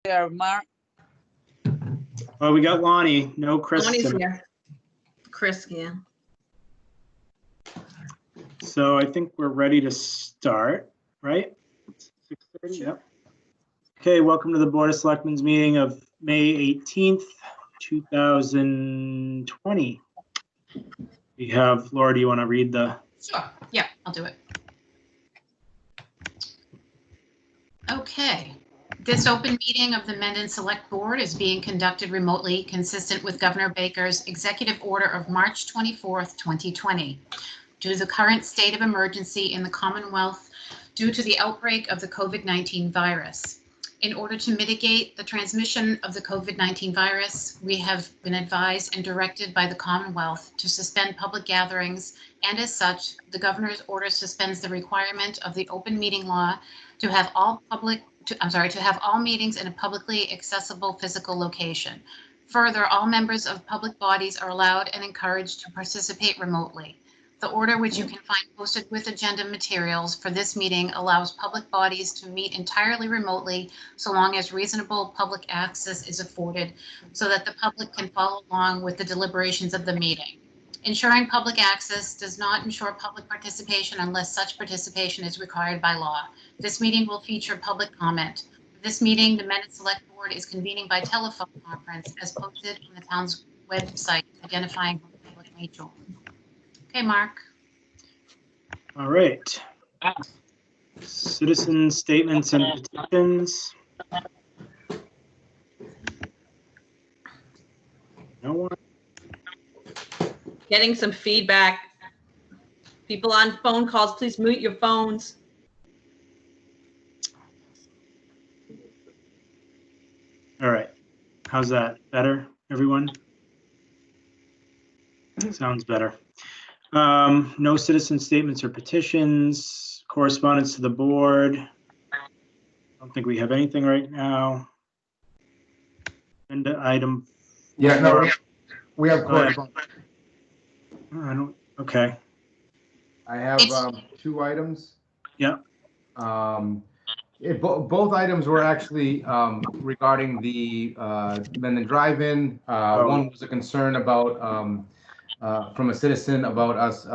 There, Mark. Oh, we got Lonnie. No Chris. Lonnie's here. Chris, yeah. So I think we're ready to start, right? 6:30. Yep. Okay, welcome to the Board of Selectmen's meeting of May 18th, 2020. We have, Laura, do you want to read the? Sure, yeah, I'll do it. Okay, this open meeting of the Mendon Select Board is being conducted remotely, consistent with Governor Baker's executive order of March 24th, 2020. Due to the current state of emergency in the Commonwealth due to the outbreak of the COVID-19 virus. In order to mitigate the transmission of the COVID-19 virus, we have been advised and directed by the Commonwealth to suspend public gatherings, and as such, the governor's order suspends the requirement of the open meeting law to have all meetings in a publicly accessible physical location. Further, all members of public bodies are allowed and encouraged to participate remotely. The order, which you can find posted with agenda materials for this meeting, allows public bodies to meet entirely remotely so long as reasonable public access is afforded so that the public can follow along with the deliberations of the meeting. Ensuring public access does not ensure public participation unless such participation is required by law. This meeting will feature public comment. For this meeting, the Mendon Select Board is convening by telephone conference as posted on the town's website, identifying public nature. Okay, Mark. All right. Citizen statements and petitions. No one. Getting some feedback. People on phone calls, please mute your phones. All right. How's that? Better, everyone? Sounds better. No citizen statements or petitions, correspondence to the board. I don't think we have anything right now. Agenda item. Yeah, no, four. we have Go ahead. correspondence. I don't, okay. I have two items. Yeah. Both items were actually regarding the Mendon Drive-In. One was a concern about from a citizen about us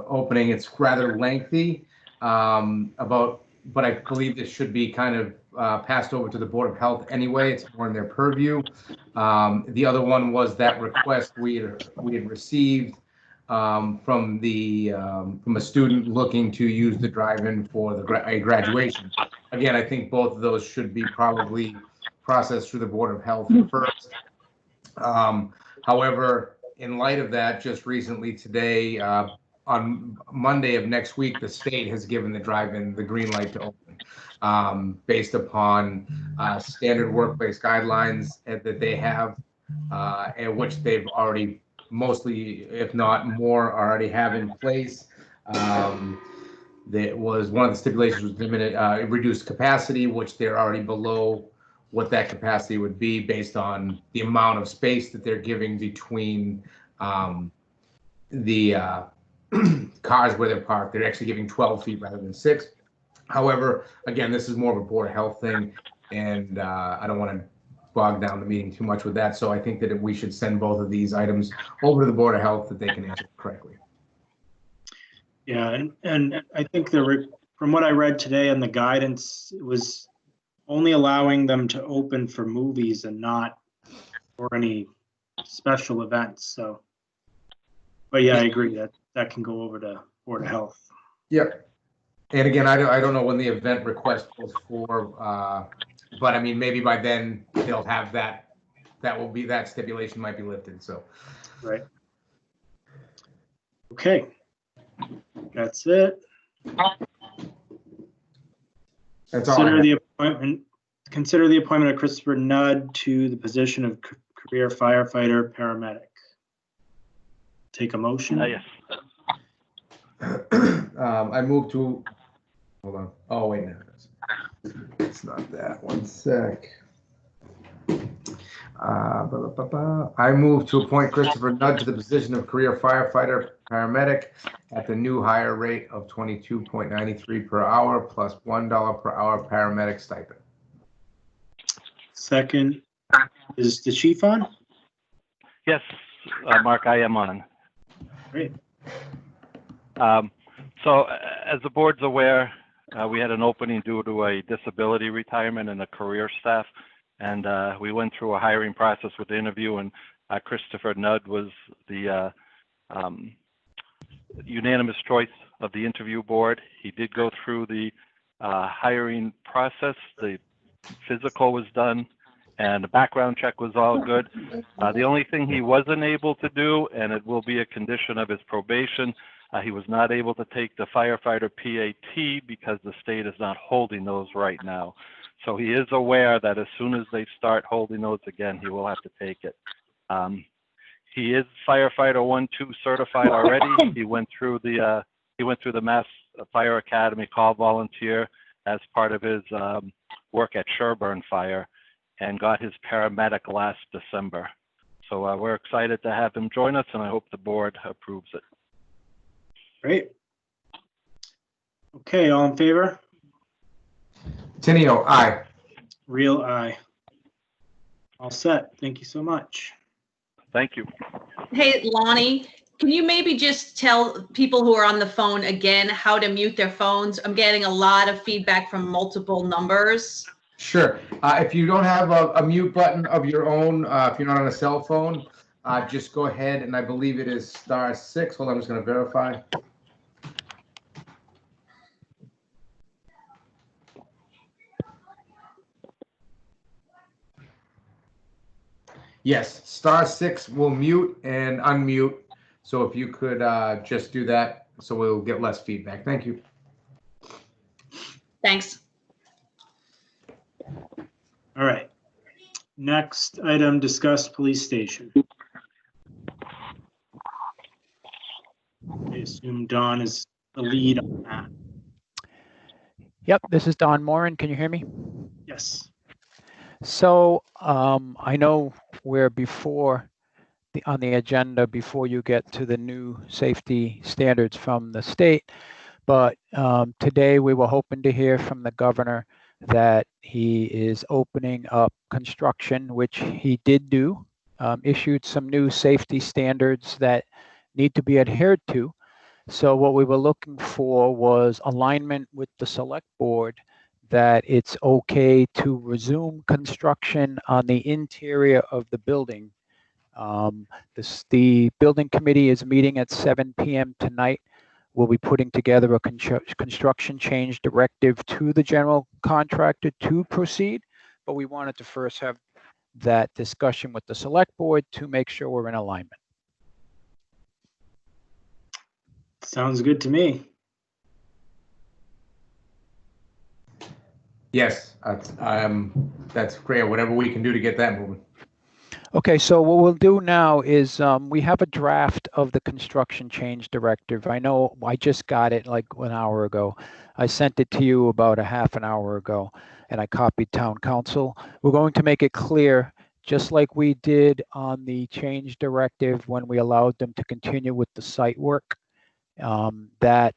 opening. It's rather lengthy, but I believe this should be kind of passed over to the Board of Health anyway. It's more in their purview. The other one was that request we had received from a student looking to use the drive-in for a graduation. Again, I think both of those should be probably processed through the Board of Health first. However, in light of that, just recently today, on Monday of next week, the state has given the drive-in the green light to open, based upon standard workplace guidelines that they have, and which they've already mostly, if not more, already have in place. That was one of the stipulations was limited, reduced capacity, which they're already below what that capacity would be based on the amount of space that they're giving between the cars where they're parked. They're actually giving 12 feet rather than 6. However, again, this is more of a Board of Health thing, and I don't want to bog down the meeting too much with that. So I think that we should send both of these items over to the Board of Health that they can answer correctly. Yeah, and I think from what I read today in the guidance, it was only allowing them to open for movies and not for any special events. So, but yeah, I agree that can go over to Board of Health. Yep. And again, I don't know when the event request was for, but I mean, maybe by then they'll have that. That stipulation might be lifted. So, right. Okay. That's it. That's all. Consider the appointment of Christopher Nudd to the position of career firefighter paramedic. Take a motion. Yes. I move to. Hold on. Oh wait, no, it's not that. One sec. I move to appoint Christopher Nudd to the position of career firefighter paramedic at the new higher rate of $22.93 per hour plus $1 per hour paramedic stipend. Second, is the chief on? Yes, Mark, I am on. Great. So as the board's aware, we had an opening due to a disability retirement in the career staff. And we went through a hiring process with the interview, and Christopher Nudd was the unanimous choice of the interview board. He did go through the hiring process. The physical was done and the background check was all good. The only thing he wasn't able to do, and it will be a condition of his probation, he was not able to take the firefighter PAT because the state is not holding those right now. So he is aware that as soon as they start holding those again, he will have to take it. He is firefighter 1-2 certified already. He went through the Mass Fire Academy call volunteer as part of his work at Sherburne Fire, and got his paramedic last December. So we're excited to have him join us, and I hope the board approves it. Great. Okay, all in favor? Tenio, aye. Real aye. All set. Thank you so much. Thank you. Hey, Lonnie, can you maybe just tell people who are on the phone again how to mute their phones? I'm getting a lot of feedback from multiple numbers. Sure. If you don't have a mute button of your own, if you're not on a cell phone, just go ahead, and I believe it is *6. Hold on, I'm just going to verify. Yes, *6 will mute and unmute. So if you could just do that, so we'll get less feedback. Thank you. Thanks. All right. Next item, discuss police station. I assume Don is the lead on that. Yep, this is Don Moran. Can you hear me? Yes. So I know we're on the agenda before you get to the new safety standards from the state, but today we were hoping to hear from the governor that he is opening up construction, which he did do, issued some new safety standards that need to be adhered to. So what we were looking for was alignment with the select board that it's okay to resume construction on the interior of the building. The building committee is meeting at 7 p.m. tonight. We'll be putting together a construction change directive to the general contractor to proceed, but we wanted to first have that discussion with the select board to make sure we're in alignment. Sounds good to me. Yes, that's great. Whatever we can do to get that moving. Okay, so what we'll do now is we have a draft of the construction change directive. I know I just got it like an hour ago. I sent it to you about a half an hour ago, and I copied town council. We're going to make it clear, just like we did on the change directive when we allowed them to continue with the site work, that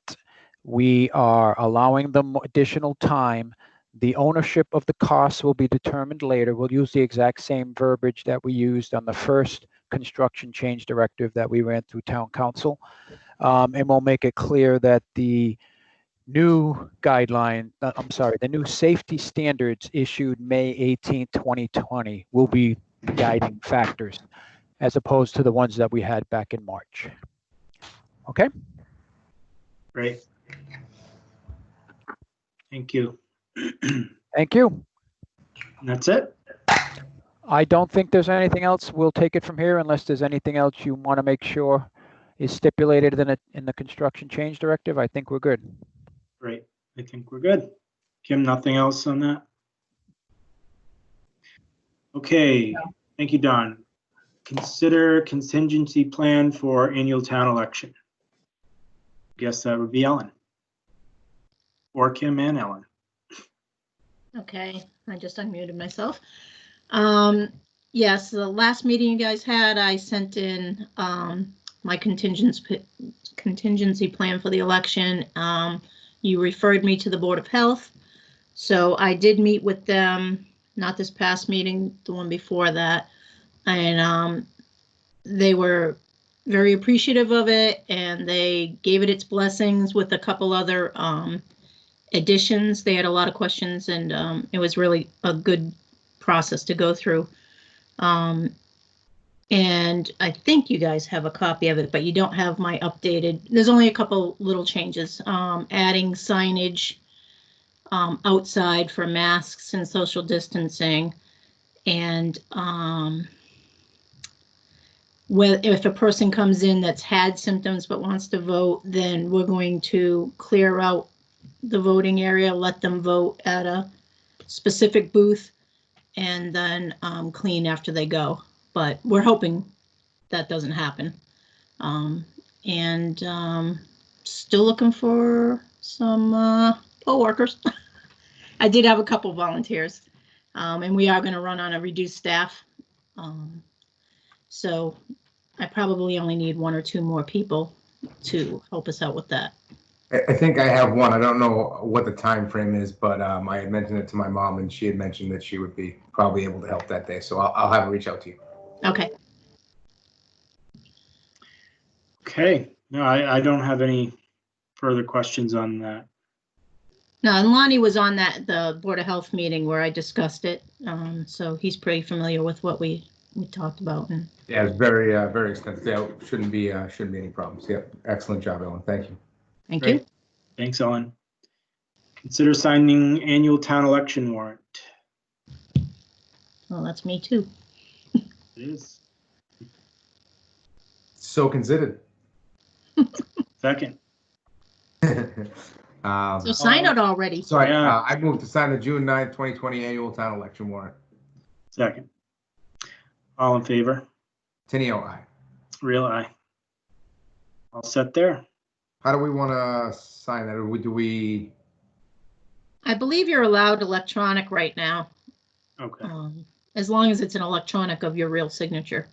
we are allowing them additional time. The ownership of the costs will be determined later. We'll use the exact same verbiage that we used on the first construction change directive that we ran through town council. And we'll make it clear that the new guideline, the new safety standards issued May 18, 2020 will be guiding factors as opposed to the ones that we had back in March. Okay? Great. Thank you. Thank you. And that's it? I don't think there's anything else. We'll take it from here unless there's anything else you want to make sure is stipulated in the construction change directive. I think we're good. Great. I think we're good. Kim, nothing else on that? Okay. Thank you, Don. Consider contingency plan for annual town election. Guess that would be Ellen. Or Kim and Ellen. Okay, I just unmuted myself. Yes, the last meeting you guys had, I sent in my contingency plan for the election. You referred me to the Board of Health. So I did meet with them not this past meeting, the one before that. And they were very appreciative of it, and they gave it its blessings with a couple other additions. They had a lot of questions, and it was really a good process to go through. And I think you guys have a copy of it, but you don't have my updated. There's only a couple little changes, adding signage outside for masks and social distancing. And if a person comes in that's had symptoms but wants to vote, then we're going to clear out the voting area, let them vote at a specific booth, and then clean after they go. But we're hoping that doesn't happen. And still looking for some poll workers. I did have a couple volunteers, and we are going to run on a reduced staff. So I probably only need 1 or 2 more people to help us out with that. I think I have one. I don't know what the time frame is, but I had mentioned it to my mom, and she had mentioned that she would be probably able to help that day. So I'll have her reach out to you. Okay. Okay, no, I don't have any further questions on that. No, and Lonnie was on the Board of Health meeting where I discussed it. So he's pretty familiar with what we talked about. And Yeah, it's very, very extensive. Yeah, shouldn't be any problems. Yep, excellent job, Ellen. Thank you. thank Great. you. Thanks, Ellen. Consider signing annual town election warrant. Well, that's me too. It is. So considered. Second. So sign it already. Sorry, Yeah. I moved to sign the June 9th, 2020 annual town election warrant. Second. All in favor? Tenio, aye. Real aye. All set there. How do we want to sign that? Or do we? I believe you're allowed electronic right now, Okay. as long as it's an electronic of your real signature.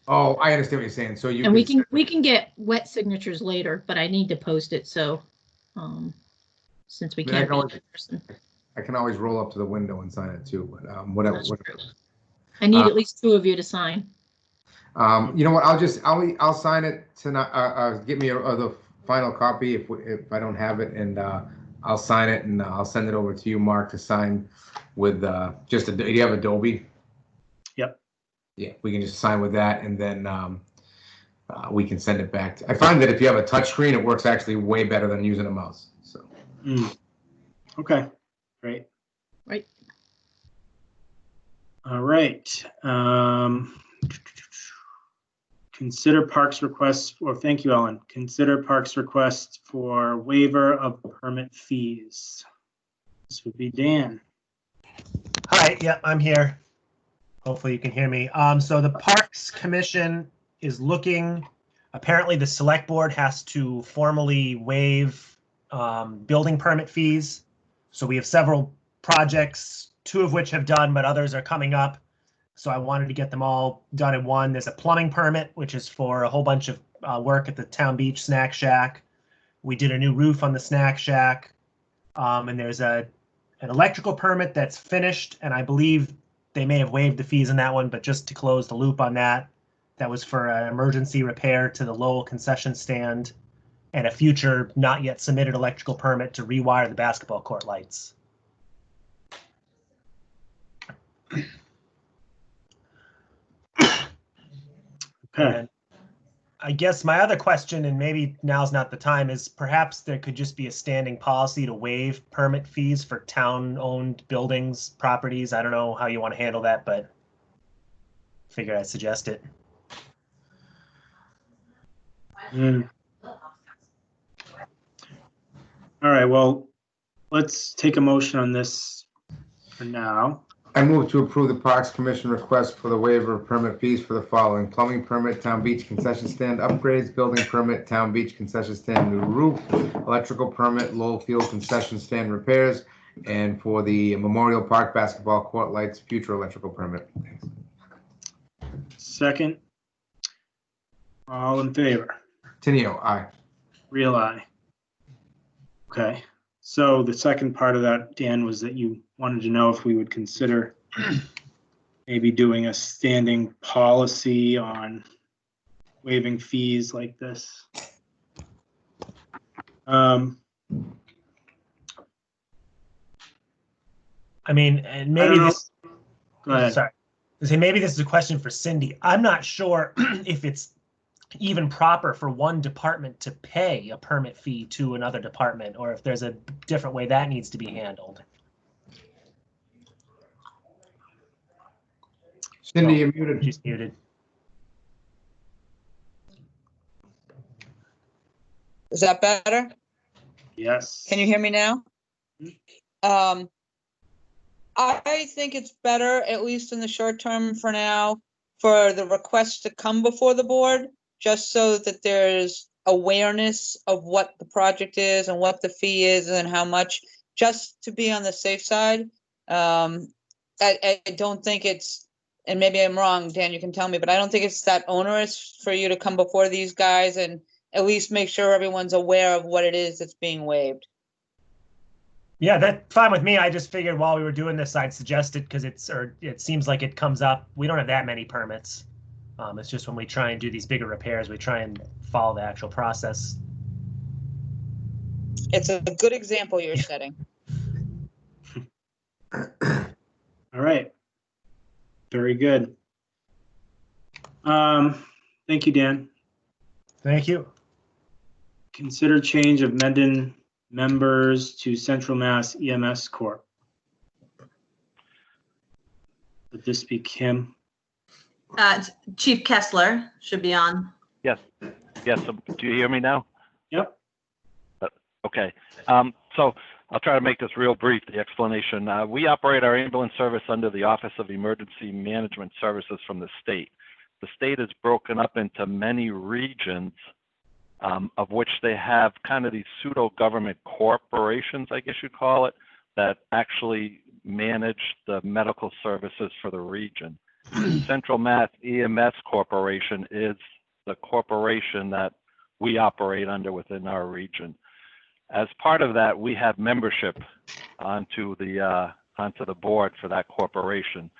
Oh, I understand what you're saying. So you And we can get wet signatures later, but I need to post it. So since we I mean, I can't can be always- in person, I can always roll up to the window and sign it too, but whatever. That's I need at least 2 of you to sign. You know what? I'll sign it tonight. Get me the final copy if I don't have it, and I'll sign it and I'll send it over to you, Mark, to sign with just do you have Adobe? Yep. Yeah, we can just sign with that, and then we can send it back. I find that if you have a touch screen, it works actually way better than using a mouse. So. Okay. Great. Right. All right. Consider Parks requests, or thank you, Ellen. Consider Parks requests for waiver of permit fees. This would be Dan. Hi, yeah, I'm here. Hopefully you can hear me. So the Parks Commission is looking, apparently the select board has to formally waive building permit fees. So we have several projects, 2 of which have done, but others are coming up. So I wanted to get them all done in one. There's a plumbing permit, which is for a whole bunch of work at the Town Beach Snack Shack. We did a new roof on the Snack Shack. And there's an electrical permit that's finished, and I believe they may have waived the fees in that one, but just to close the loop on that, that was for an emergency repair to the Lowell concession stand and a future not yet submitted electrical permit to rewire the basketball court lights. Okay. And I guess my other question, and maybe now's not the time, is perhaps there could just be a standing policy to waive permit fees for town-owned buildings, properties. I don't know how you want to handle that, but figured I'd suggest it. All right, well, let's take a motion on this for now. I move to approve the Parks Commission request for the waiver of permit fees for the following: plumbing permit, Town Beach concession stand upgrades; building permit, Town Beach concession stand new roof; electrical permit, Lowell Field concession stand repairs; and for the Memorial Park basketball court lights, future electrical permit. Thanks. Second. All in favor? Tenio, aye. Real aye. Okay, so the second part of that, Dan, was that you wanted to know if we would consider maybe doing a standing policy on waiving fees like this. I mean, and I don't maybe know. this, Go ahead. sorry. I say maybe this is a question for Cindy. I'm not sure if it's even proper for one department to pay a permit fee to another department, or if there's a different way that needs to be handled. Cindy, you're muted. She's muted. Is that better? Yes. Can you hear me now? I think it's better, at least in the short term for now, for the request to come before the board, just so that there's awareness of what the project is and what the fee is and how much, just to be on the safe side. I don't think it's, and maybe I'm wrong, Dan, you can tell me, but I don't think it's that onerous for you to come before these guys and at least make sure everyone's aware of what it is that's being waived. Yeah, that's fine with me. I just figured while we were doing this, I'd suggest it because it seems like it comes up. We don't have that many permits. It's just when we try and do these bigger repairs, we try and follow the actual process. It's a good example you're setting. All right. Very good. Thank you, Dan. Thank you. Consider change of Mendon members to Central Mass EMS Corp. Would this be Kim? Chief Kessler should be on. Yes. Yes. Do you hear me now? Yep. Okay. So I'll try to make this real brief, the explanation. We operate our ambulance service under the Office of Emergency Management Services from the state. The state is broken up into many regions, of which they have kind of these pseudo-government corporations, I guess you'd call it, that actually manage the medical services for the region. Central Mass EMS Corporation is the corporation that we operate under within our region. As part of that, we have membership onto the board for that corporation.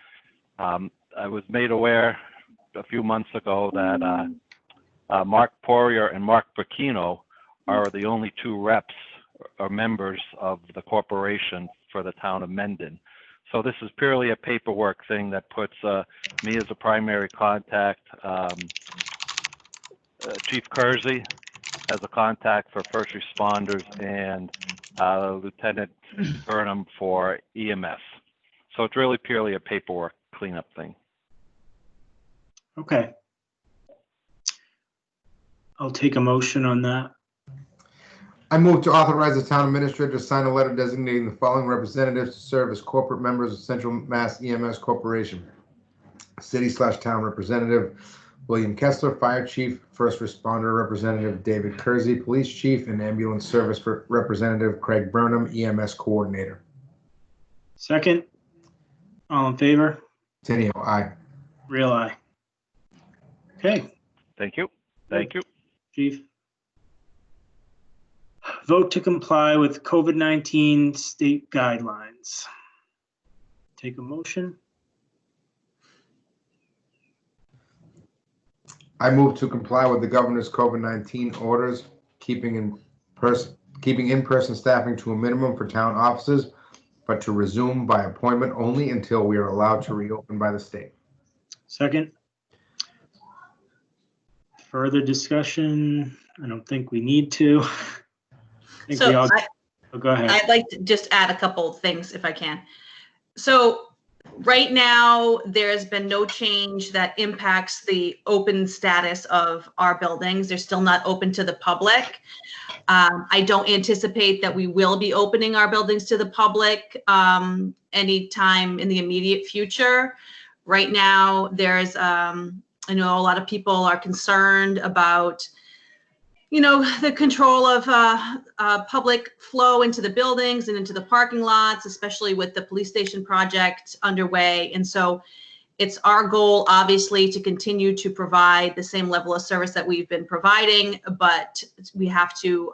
I was made aware a few months ago that Mark Poirier and Mark Burkino are the only two reps or members of the corporation for the town of Mendon. So this is purely a paperwork thing that puts me as a primary contact, Chief Kersey as a contact for first responders, and Lieutenant Burnham for EMS. So it's really purely a paperwork cleanup thing. Okay. I'll take a motion on that. I move to authorize the town administrator to sign a letter designating the following representatives to serve as corporate members of Central Mass EMS Corporation. City/town representative William Kessler, fire chief, first responder representative David Kersey, police chief, and ambulance service representative Craig Burnham, EMS coordinator. Second. All in favor? Tenio, aye. Real aye. Okay, Thank you. Thank you. Chief. Vote to comply with COVID-19 state guidelines. Take a motion. I move to comply with the governor's COVID-19 orders, keeping in-person staffing to a minimum for town offices, but to resume by appointment only until we are allowed to reopen by the state. Second. Further discussion? I don't think we need to. So Go ahead. I'd like to just add a couple of things if I can. So right now, there's been no change that impacts the open status of our buildings. They're still not open to the public. I don't anticipate that we will be opening our buildings to the public anytime in the immediate future. Right now, there's, I know a lot of people are concerned about, you know, the control of public flow into the buildings and into the parking lots, especially with the police station project underway. And so it's our goal, obviously, to continue to provide the same level of service that we've been providing, but we have to,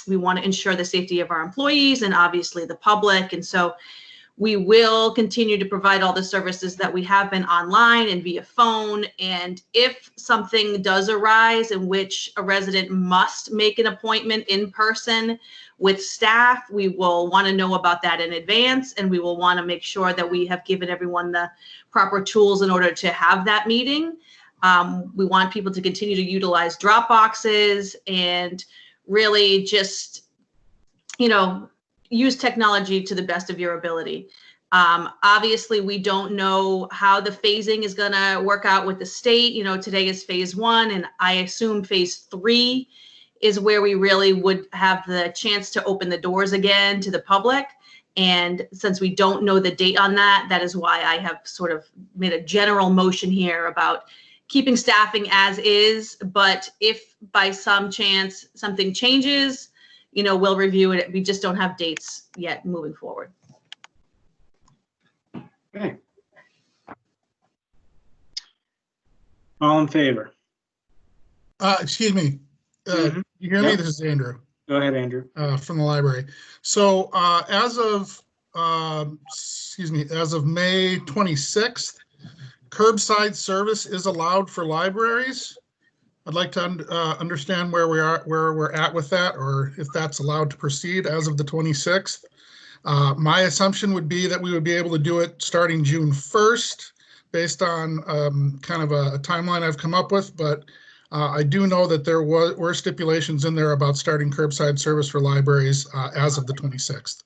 we want to ensure the safety of our employees and obviously the public. And so We will continue to provide all the services that we have been online and via phone. And if something does arise in which a resident must make an appointment in person with staff, we will want to know about that in advance, and we will want to make sure that we have given everyone the proper tools in order to have that meeting. We want people to continue to utilize drop boxes and really just, use technology to the best of your ability. Obviously, we don't know how the phasing is going to work out with the state. Today is phase 1, and I assume phase 3 is where we really would have the chance to open the doors again to the public. And since we don't know the date on that, that is why I have sort of made a general motion here about keeping staffing as is. But if by some chance something changes, we'll review it. We just don't have dates yet moving forward. Okay. All in favor? Excuse me. Mhm. You hear me? Yep. This is Andrew Go ahead, Andrew. from the library. So as of May 26th, curbside service is allowed for libraries. I'd like to understand where we're at with that, or if that's allowed to proceed as of the 26th. My assumption would be that we would be able to do it starting June 1st, based on kind of a timeline I've come up with. But I do know that there were stipulations in there about starting curbside service for libraries as of the 26th.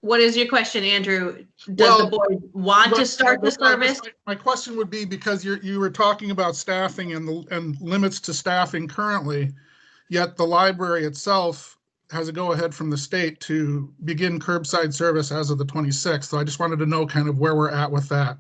What is your question, Andrew? Does the board want to start the service? My question would be, because you were talking about staffing and limits to staffing currently, yet the library itself has a go-ahead from the state to begin curbside service as of the 26th. So I just wanted to know kind of where we're at with that.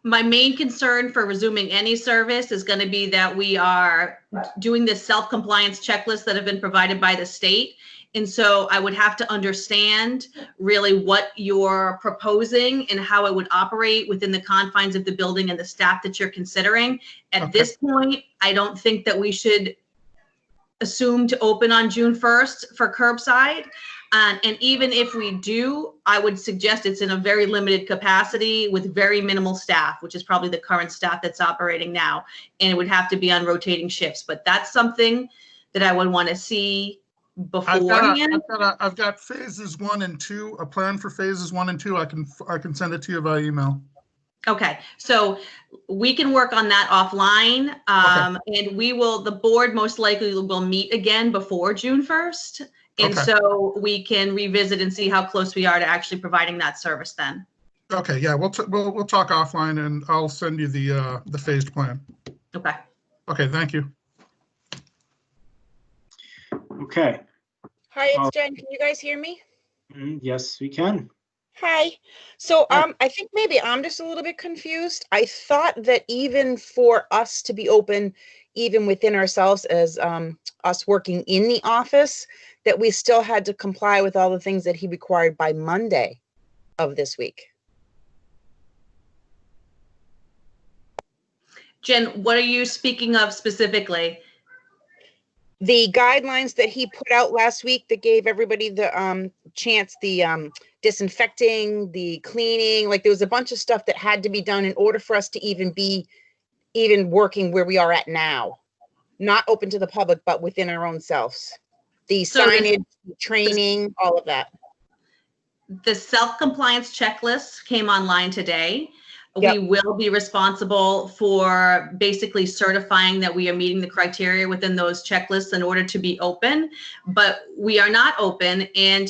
My main concern for resuming any service is going to be that we are doing this self-compliance checklist that have been provided by the state. And so I would have to understand really what you're proposing and how it would operate within the confines of the building and the staff that you're considering. At this point, I don't think that we should assume to open on June 1st for curbside. And even if we do, I would suggest it's in a very limited capacity with very minimal staff, which is probably the current staff that's operating now. And it would have to be on rotating shifts. But that's something that I would want to see beforehand. I've got phases 1 and 2, a plan for phases 1 and 2. I can send it to you via email. Okay, so we can work on that offline. And the board most likely will meet again before June 1st. And so we can revisit and see how close we are to actually providing that service then. Okay, yeah, we'll talk offline, and I'll send you the phased plan. Okay. Okay, thank you. Okay. Hi, it's Jen. Can you guys hear me? Yes, we can. Hi. So I think maybe I'm just a little bit confused. I thought that even for us to be open, even within ourselves as us working in the office, that we still had to comply with all the things that he required by Monday of this week. Jen, what are you speaking of specifically? The guidelines that he put out last week that gave everybody the chance, the disinfecting, the cleaning, like there was a bunch of stuff that had to be done in order for us to even be working where we are at now. Not open to the public, but within our own selves. The signage, training, all of that. The self-compliance checklist came online today. Yep. We will be responsible for basically certifying that we are meeting the criteria within those checklists in order to be open, but we are not open. And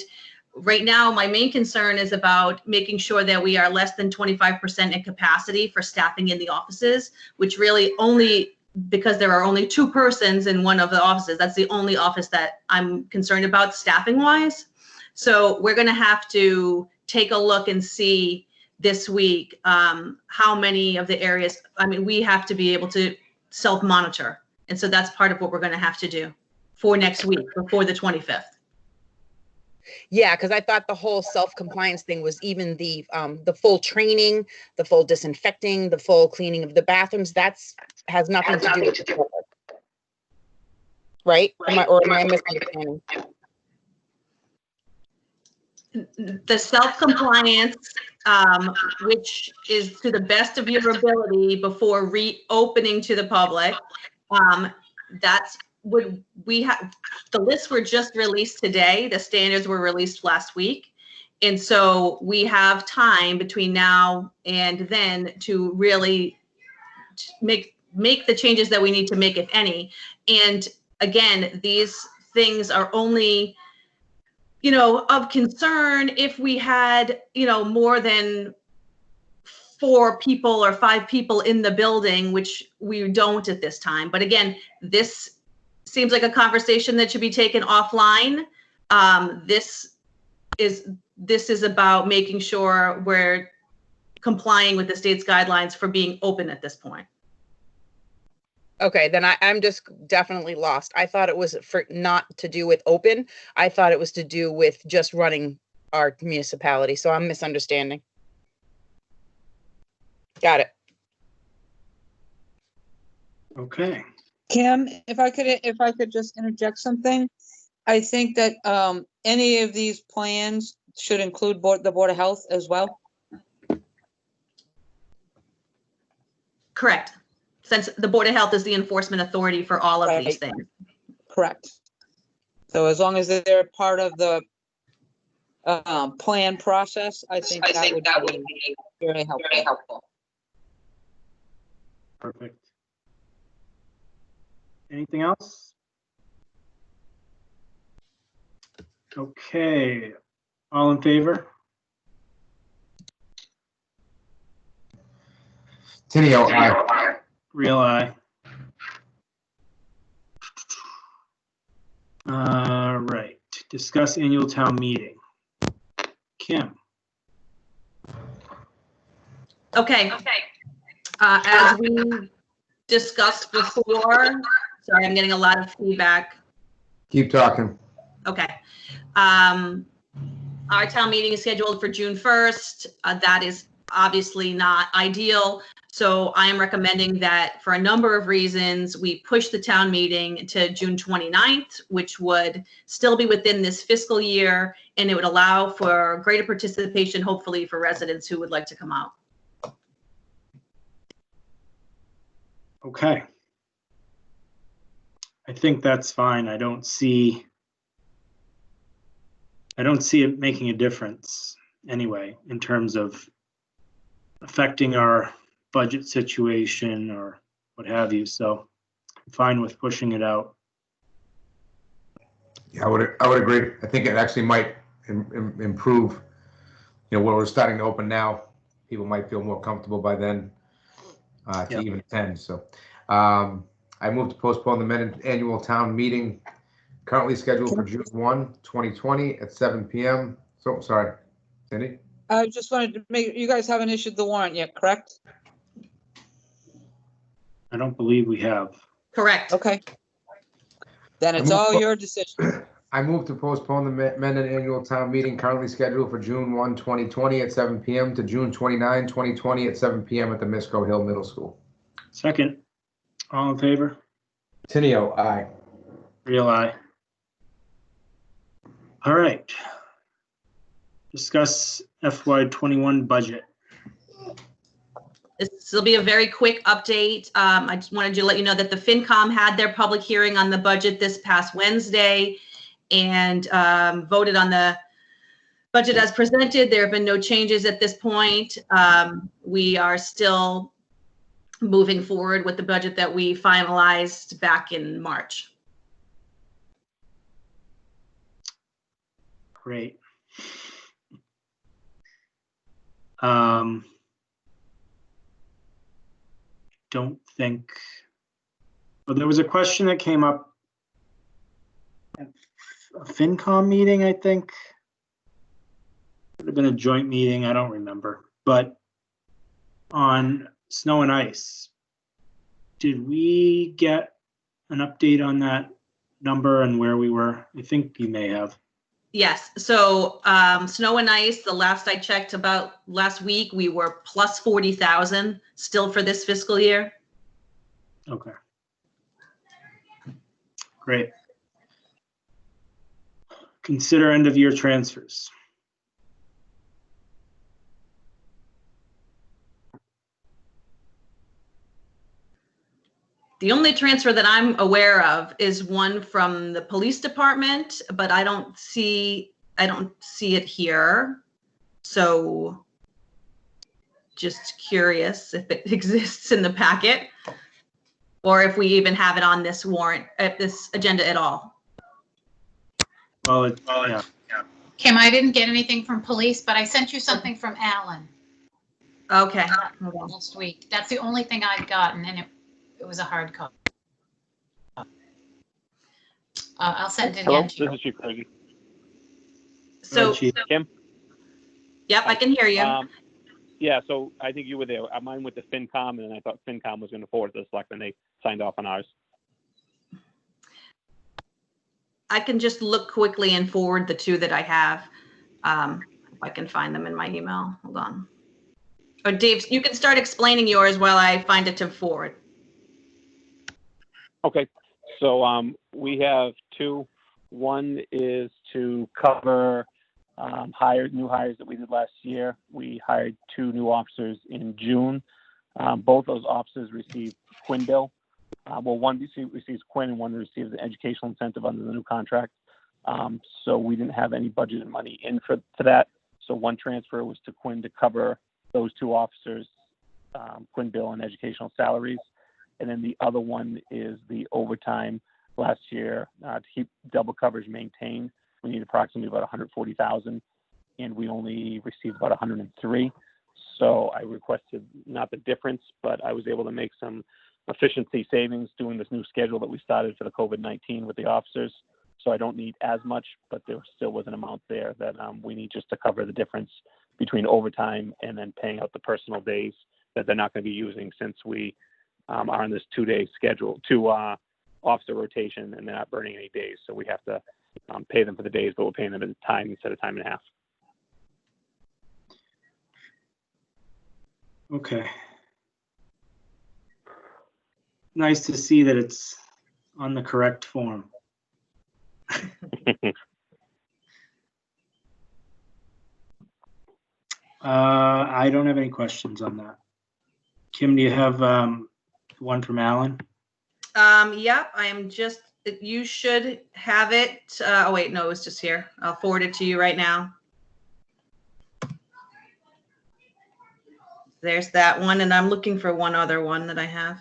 right now, my main concern is about making sure that we are less than 25% in capacity for staffing in the offices, which really only, because there are only 2 persons in one of the offices, that's the only office that I'm concerned about staffing wise. So we're going to have to take a look and see this week how many of the areas, we have to be able to self-monitor. And so that's part of what we're going to have to do for next week, before the 25th. Yeah, because I thought the whole self-compliance thing was even the full training, the full disinfecting, the full cleaning of the bathrooms. Has nothing to do with it. Right? Am I misunderstanding? the self-compliance, which is to the best of your ability before reopening to the public. That's would we have, the lists were just released today. The standards were released last week. And so we have time between now and then to really make the changes that we need to make, if any. And again, these things are only, you know, of concern if we had, you know, more than 4 people or 5 people in the building, which we don't at this time. But again, this seems like a conversation that should be taken offline. This is about making sure we're complying with the state's guidelines for being open at this point. Okay, then I'm just definitely lost. I thought it was for not to do with open. I thought it was to do with just running our municipality. So I'm misunderstanding. Got it. Okay. Kim, if I could just interject something. I think that any of these plans should include the Board of Health as well. Correct. Since the Board of Health is the enforcement authority for all of these things. Correct. So as long as they're part of the plan process, I think that would be very helpful. Perfect. Anything else? Okay. All in favor? Tenio, aye. Real eye. All right. Discuss annual town meeting. Kim. Okay. As we discussed before, sorry, I'm getting a lot of feedback. Keep talking. Okay. Our town meeting is scheduled for June 1st. That is obviously not ideal. So I am recommending that for a number of reasons, we push the town meeting to June 29th, which would still be within this fiscal year, and it would allow for greater participation, hopefully, for residents who would like to come out. Okay. I think that's fine. I don't see it making a difference anyway in terms of affecting our budget situation or what have you. So I'm fine with pushing it out. Yeah, I would agree. I think it actually might improve, you know, what we're starting to open now. People might feel more comfortable by then to even attend. So I move to postpone the annual town meeting currently scheduled for June 1, 2020 at 7 p.m. So, sorry, Cindy? I just wanted to make, you guys haven't issued the warrant yet, correct? I don't believe we have. Correct. Okay. Then it's all your decision. I move to postpone the amended annual town meeting currently scheduled for June 1, 2020 at 7 p.m. to June 29, 2020 at 7 p.m. at the Misco Hill Middle School. Second. All in favor? Tenio, aye. Real eye. All right. Discuss FY21 budget. This will be a very quick update. I just wanted to let you know that the FinCom had their public hearing on the budget this past Wednesday and voted on the budget as presented. There have been no changes at this point. We are still moving forward with the budget that we finalized back in March. Great. Don't think, well, there was a question that came up at a FinCom meeting, I think. Could have been a joint meeting, I don't remember. But on snow and ice, did we get an update on that number and where we were? I think you may have. Yes, so snow and ice, the last I checked about last week, we were plus 40,000 still for this fiscal year. Okay. Great. Consider end of year transfers. The only transfer that I'm aware of is one from the police department, but I don't see it here. So just curious if it exists in the packet or if we even have it on this warrant, this agenda at all. Well, yeah. Kim, I didn't get anything from police, but I sent you something from Alan Okay. Hold on. last week. That's the only thing I'd gotten, and it was a hard copy. I'll send it Hello, again to this you. is Chief Craigie. So, Chief. Kim? yep, I can hear you. Yeah, so I think you were there. Mine went to FinCom, and then I thought FinCom was going to forward to the select, and they signed off on ours. I can just look quickly and forward the two that I have. If I can find them in my email. Hold on. Or Dave, you can start explaining yours while I find it to forward. Okay, so we have two. One is to cover new hires that we did last year. We hired 2 new officers in June. Both those officers received Quinn bill. Well, one receives Quinn and one receives an educational incentive under the new contract. So we didn't have any budgeted money in for that. So one transfer was to Quinn to cover those 2 officers, Quinn bill and educational salaries. And then the other one is the overtime. Last year, to keep double coverage maintained, we need approximately about 140,000, and we only received about 103. So I requested not the difference, but I was able to make some efficiency savings doing this new schedule that we started for the COVID-19 with the officers. So I don't need as much, but there still was an amount there that we need just to cover the difference between overtime and then paying out the personal days that they're not going to be using, since we are on this 2-day schedule, 2 officer rotation, and they're not burning any days. So we have to pay them for the days, but we're paying them at time instead of time and a half. Okay. Nice to see that it's on the correct form. I don't have any questions on that. Kim, do you have one from Alan? Yep, I am just, you should have it. Oh, wait, no, it's just here. I'll forward it to you right now. There's that one, and I'm looking for one other one that I have.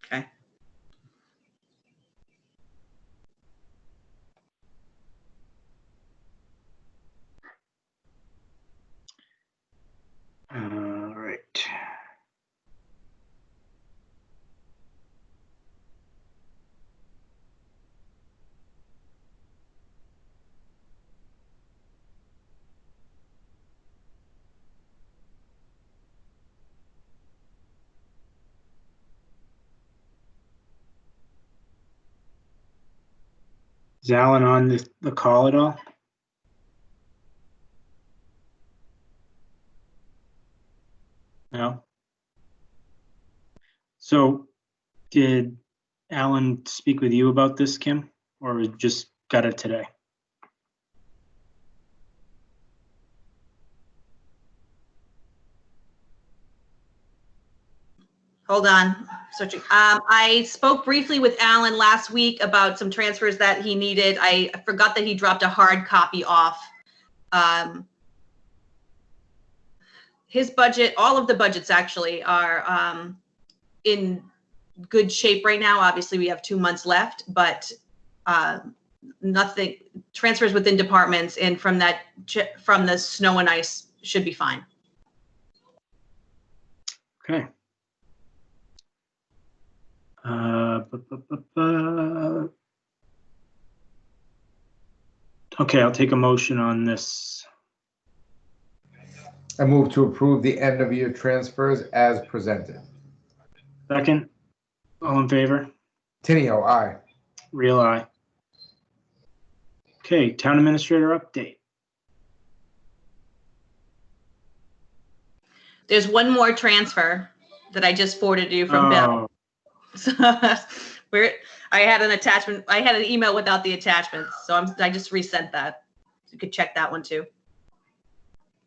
Okay. All right. Is Alan on the call at all? No. So did Alan speak with you about this, Kim, or just got it today? Hold on. Searching. I spoke briefly with Alan last week about some transfers that he needed. I forgot that he dropped a hard copy off. His budget, all of the budgets actually are in good shape right now. Obviously, we have 2 months left, but nothing, transfers within departments and from the snow and ice should be fine. Okay. Okay, I'll take a motion on this. I move to approve the end of year transfers as presented. Second, all in favor? Tenio, aye. Real aye. Okay, town administrator update. There's one more transfer that I just forwarded you from Bill. I had an attachment. I had an email without the attachment, so I just resent that. You could check that one too.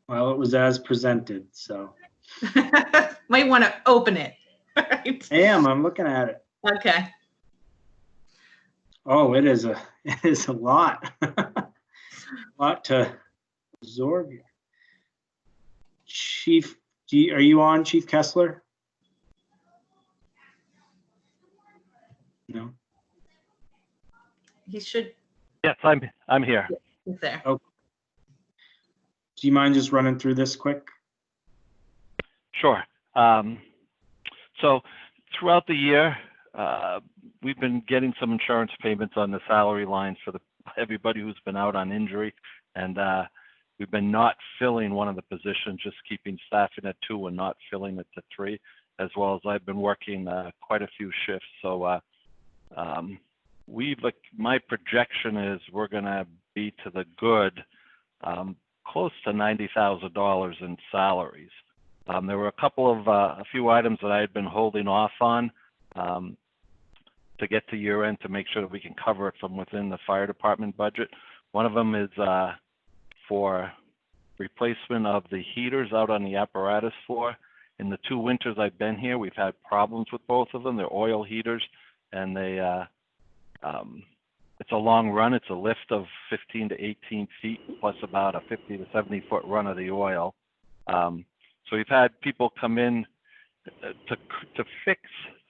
Well, it was as presented, so. Might want to open it. Right. I'm looking at it. Okay. Oh, it is a lot. Lot to absorb here. Chief, are you on, Chief Kessler? No. He should, Yes, I'm here. he's there. Do you mind just running through this quick? Sure. So throughout the year, we've been getting some insurance payments on the salary lines for everybody who's been out on injury, and we've been not filling one of the positions, just keeping staffing at 2 and not filling it to 3, as well as I've been working quite a few shifts. So my projection is we're going to be to the good close to $90,000 in salaries. There were a few items that I had been holding off on to get to year end to make sure that we can cover it from within the fire department budget. One of them is for replacement of the heaters out on the apparatus floor. In the 2 winters I've been here, we've had problems with both of them. They're oil heaters, and it's a long run. It's a lift of 15 to 18 feet plus about a 50 to 70 foot run of the oil. So we've had people come in to fix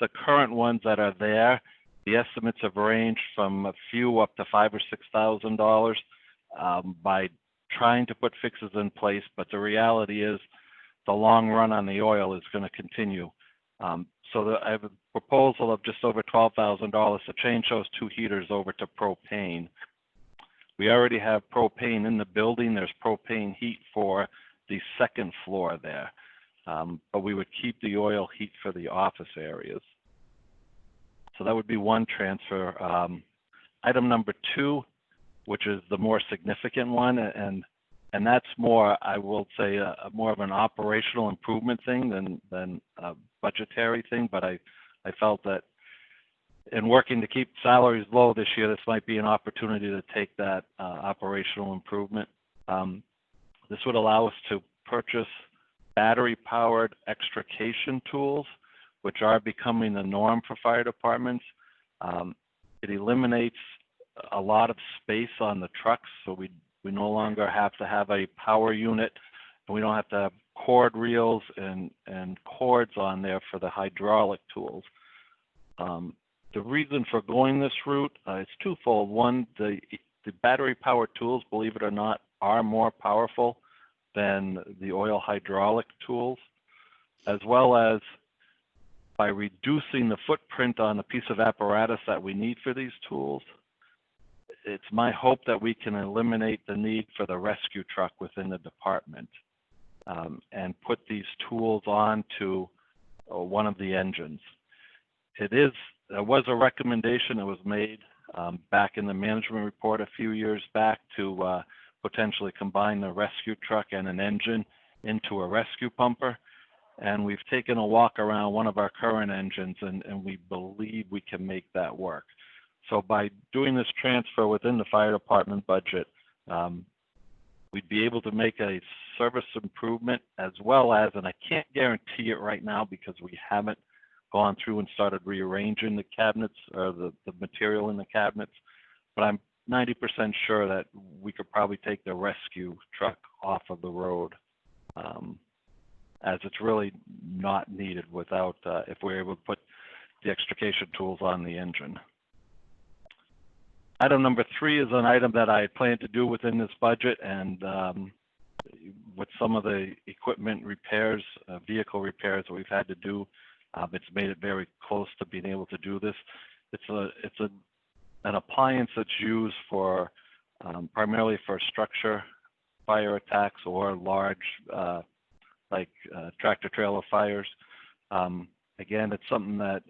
the current ones that are there. The estimates have ranged from a few up to $5,000 or $6,000 by trying to put fixes in place, but the reality is the long run on the oil is going to continue. So I have a proposal of just over $12,000 to change those 2 heaters over to propane. We already have propane in the building. There's propane heat for the 2nd floor there, but we would keep the oil heat for the office areas. So that would be one transfer. Item number 2, which is the more significant one, and that's more, I will say, more of an operational improvement thing than a budgetary thing. But I felt that in working to keep salaries low this year, this might be an opportunity to take that operational improvement. This would allow us to purchase battery-powered extrication tools, which are becoming the norm for fire departments. It eliminates a lot of space on the trucks, so we no longer have to have a power unit, and we don't have to have cord reels and cords on there for the hydraulic tools. The reason for going this route is twofold. One, the battery-powered tools, believe it or not, are more powerful than the oil hydraulic tools, as well as by reducing the footprint on the piece of apparatus that we need for these tools. It's my hope that we can eliminate the need for the rescue truck within the department and put these tools onto one of the engines. There was a recommendation that was made back in the management report a few years back to potentially combine the rescue truck and an engine into a rescue pumper. And we've taken a walk around one of our current engines, and we believe we can make that work. So by doing this transfer within the fire department budget, we'd be able to make a service improvement as well as, and I can't guarantee it right now because we haven't gone through and started rearranging the cabinets or the material in the cabinets, but I'm 90% sure that we could probably take the rescue truck off of the road, as it's really not needed without, if we're able to put the extrication tools on the engine. Item number 3 is an item that I plan to do within this budget, and with some of the equipment repairs, vehicle repairs that we've had to do, it's made it very close to being able to do this. It's an appliance that's used for primarily for structure fire attacks or large tractor trailer fires. Again, it's something that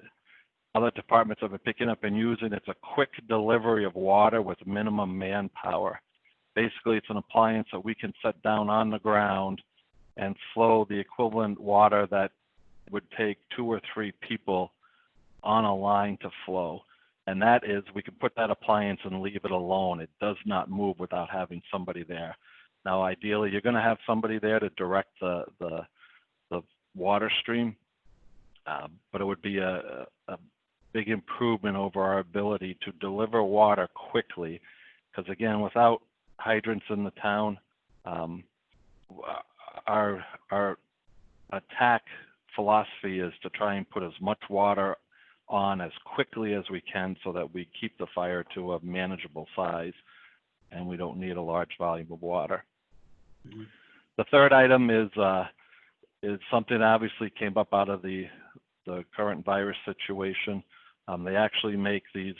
other departments have been picking up and using. It's a quick delivery of water with minimum manpower. Basically, it's an appliance that we can set down on the ground and flow the equivalent water that would take 2 or 3 people on a line to flow. And that is, we can put that appliance and leave it alone. It does not move without having somebody there. Now, ideally, you're going to have somebody there to direct the water stream. but it would be a big improvement over our ability to deliver water quickly. Because again, without hydrants in the town, our attack philosophy is to try and put as much water on as quickly as we can so that we keep the fire to a manageable size and we don't need a large volume of water. Mm-hmm. The third item is something that obviously came up out of the current virus situation. They actually make these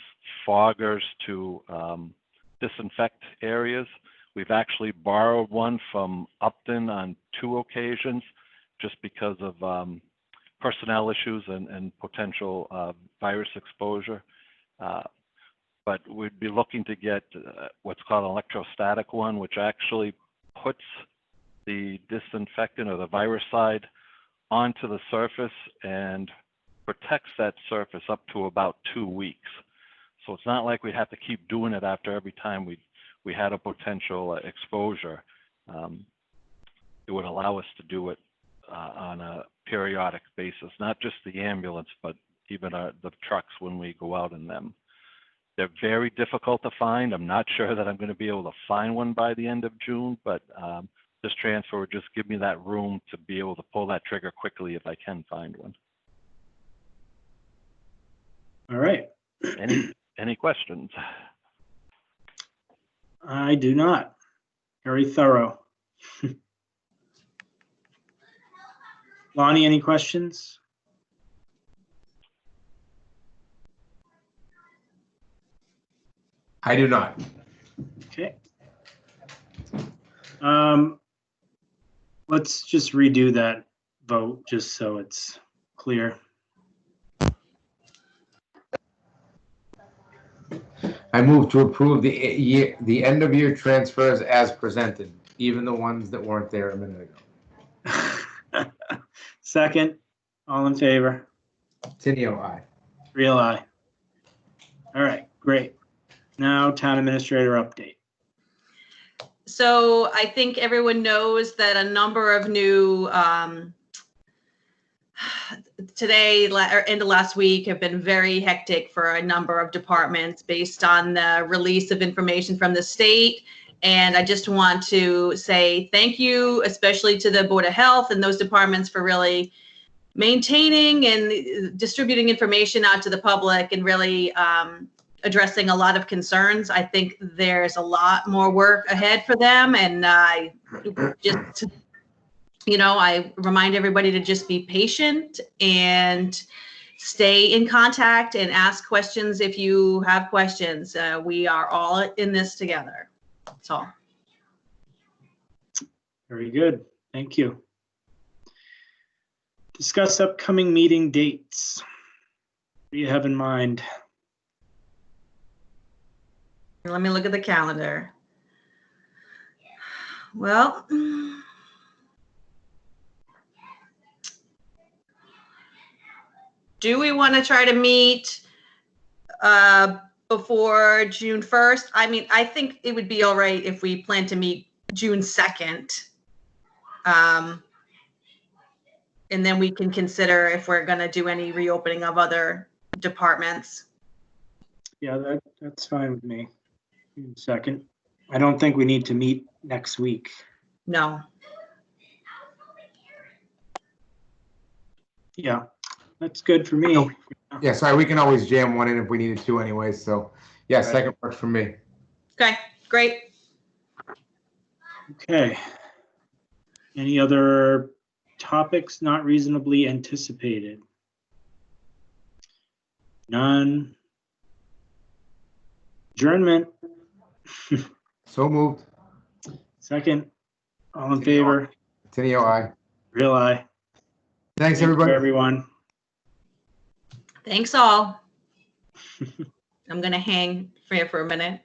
foggers to disinfect areas. We've actually borrowed one from Upton on 2 occasions just because of personnel issues and potential virus exposure. But we'd be looking to get what's called an electrostatic one, which actually puts the disinfectant or the viricide onto the surface and protects that surface up to about 2 weeks. So it's not like we have to keep doing it after every time we had a potential exposure. It would allow us to do it on a periodic basis, not just the ambulance, but even the trucks when we go out in them. They're very difficult to find. I'm not sure that I'm going to be able to find one by the end of June, but this transfer would just give me that room to be able to pull that trigger quickly if I can find one. All right. Any questions? I do not. Very thorough. Lonnie, any questions? I do not. Okay. Let's just redo that vote just so it's clear. I move to approve the end of year transfers as presented, even the ones that weren't there a minute ago. Second, all in favor? Tenio, aye. Real aye. All right, great. Now town administrator update. So I think everyone knows that a number of new today or end of last week have been very hectic for a number of departments based on the release of information from the state. And I just want to say thank you, especially to the Board of Health and those departments for really maintaining and distributing information out to the public and really addressing a lot of concerns. I think there's a lot more work ahead for them. And I just, I remind everybody to just be patient and stay in contact and ask questions if you have questions. We are all in this together. That's all. Very good. Thank you. Discuss upcoming meeting dates. What do you have in mind? Let me look at the calendar. Well, do we want to try to meet before June 1st? I mean, I think it would be all right if we plan to meet June 2nd. And then we can consider if we're going to do any reopening of other departments. Yeah, that's fine with me. June 2nd. I don't think we need to meet next week. No. Yeah, that's good for me. Yeah, sorry, we can always jam one in if we needed to anyway. So yeah, Right. Second works for me. Okay, great. Okay. Any other topics not reasonably anticipated? None. Adjournment. So moved. Second. All in favor? Tenio, aye. Real aye. Thanks, Thank you, everybody. everyone. Thanks all. I'm going to hang here for a minute.